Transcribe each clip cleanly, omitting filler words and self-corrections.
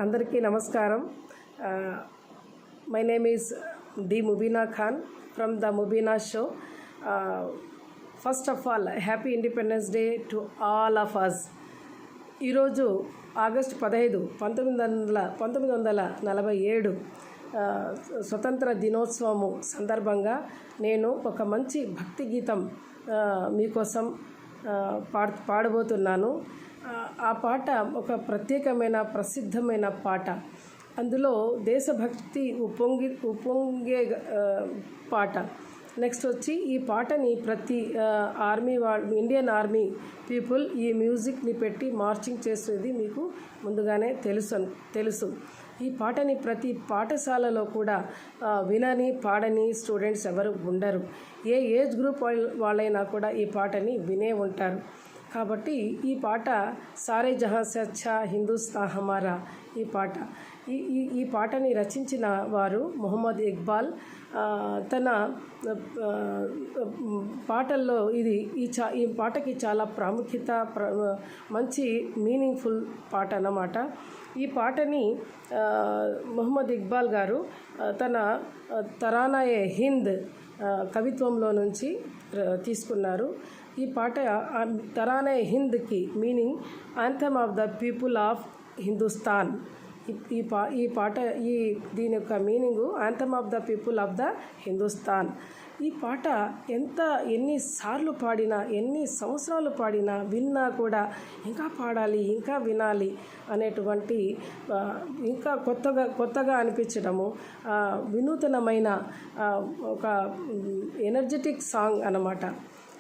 అందరికీ నమస్కారం. My name is D Mubeena Khan from the Mubeena show. First of all happy independence day to all of us. ఈరోజు August 15, 1947 స్వతంత్ర దినోత్సవము సందర్భంగా నేను ఒక మంచి భక్తి గీతం మీకోసం పాడబోతున్నాను. ఆ పాట ఒక ప్రత్యేకమైన ప్రసిద్ధమైన పాట. అందులో దేశభక్తి ఉప్పొంగే పాట. నెక్స్ట్ వచ్చి ఈ పాటని ప్రతి ఇండియన్ ఆర్మీ పీపుల్ ఈ మ్యూజిక్ని పెట్టి మార్చింగ్ చేసేది మీకు ముందుగానే తెలుసు. ఈ పాటని ప్రతి పాఠశాలలో కూడా వినని పాడని స్టూడెంట్స్ ఎవరు ఉండరు. ఏ ఏజ్ గ్రూప్ వాళ్ళైనా కూడా ఈ పాటని వినే ఉంటారు. కాబట్టి ఈ పాట సారే జహాं से अच्छा हिंदुस्तान हमारा ఈ పాటని రచించిన వారు మొహమ్మద్ ఇక్బాల్. తన పాటల్లో ఈ పాటకి చాలా ప్రాముఖ్యత, మంచి మీనింగ్ఫుల్ పాట అన్నమాట. ఈ పాటని మొహమ్మద్ ఇక్బాల్ గారు తన తరానాయే హింద్ కవిత్వంలో నుంచి తీసుకున్నారు. ఈ పాట తరానే హింద్కి meaning anthem of the people of Hindustan. ఈ పాట దీని యొక్క meaning anthem of the people of the Hindustan. ఈ పాట ఎన్నిసార్లు పాడినా, ఎన్ని సంవత్సరాలు పాడినా, విన్నా కూడా ఇంకా పాడాలి, ఇంకా వినాలి అనేటువంటి ఇంకా కొత్తగా అనిపించడము, వినూతనమైన ఒక ఎనర్జెటిక్ సాంగ్ అన్నమాట.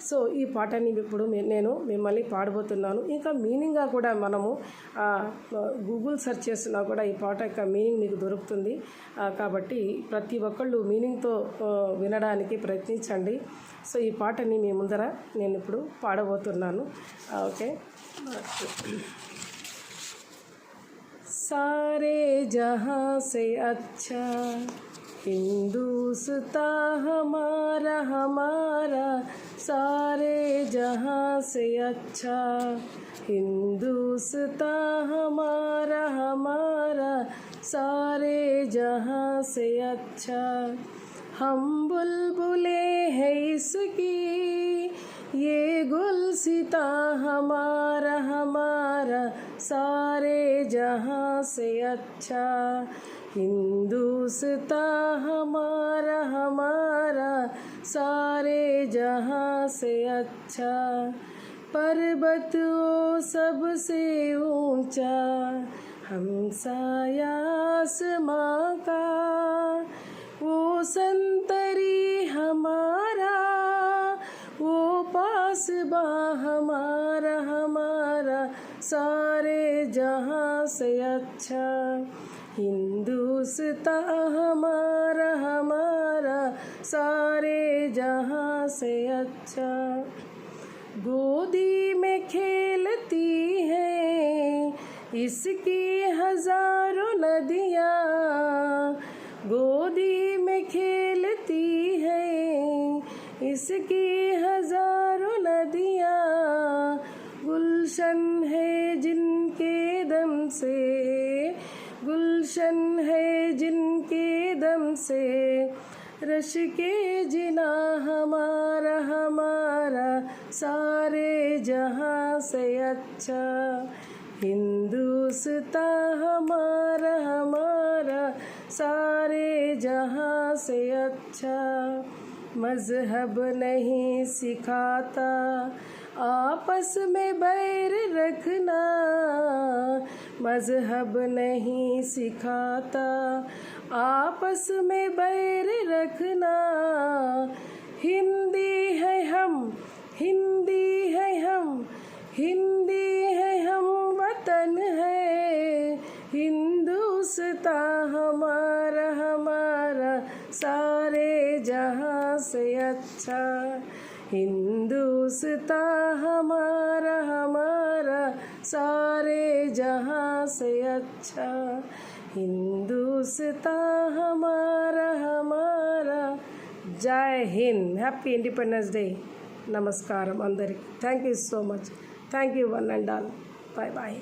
సో ఈ పాటని ఇప్పుడు నేను మిమ్మల్ని పాడబోతున్నాను. ఇంకా మీనింగ్గా కూడా మనము గూగుల్ సెర్చ్ చేసినా కూడా ఈ పాట యొక్క మీనింగ్ మీకు దొరుకుతుంది. కాబట్టి ప్రతి ఒక్కళ్ళు మీనింగ్తో వినడానికి ప్రయత్నించండి. సో ఈ పాటని మీ ముందర నేను ఇప్పుడు పాడబోతున్నాను. ఓకే. సారే జహాं से अच्छा हिंदुस्तान हमारा सारे जहां से अच्छा हिंदुस्तान हमारा सारे जहां से अच्छा. हम बुलबुले हैं इसकी ये गुलसिता हमारा सारे जहां से अच्छा हिंदुस्तान हमारा सारे जहां से अच्छा. पर्वत सबसे ऊंचा हमसाया आसमां का वो संतरी हमारा वो पासबा हमारा सारे जहां से अच्छा हिंदुस्तान हमारा सारे जहां से अच्छा. गोदी में खेलती हैं इसकी हजारों नदियाँ, गोदी में खेलती हैं इसकी हजारों नदियाँ. गुलशन है जिनके दम से, गुलशन है जिनके दम से रश के जिना हमारा सारे जहां से अच्छा हिंदुस्तान हमारा सारे जहां से अच्छा. मजहब नहीं सिखाता आपस में बैर रखना, मजहब नहीं सिखाता आपस में बैर रखना. हिंदी है हम, हिंदी है हम, हिंदी है हम, वतन है हिंदुस्तान हमारा सारे जहां से अच्छा हिंदुस्तान हमारा सारे जहां से अच्छा हिंदुस्तान हमारा. जय हिंद. Happy independence day. నమస్కారం అందరికి. Thank you so much. Thank you one and all. Bye bye.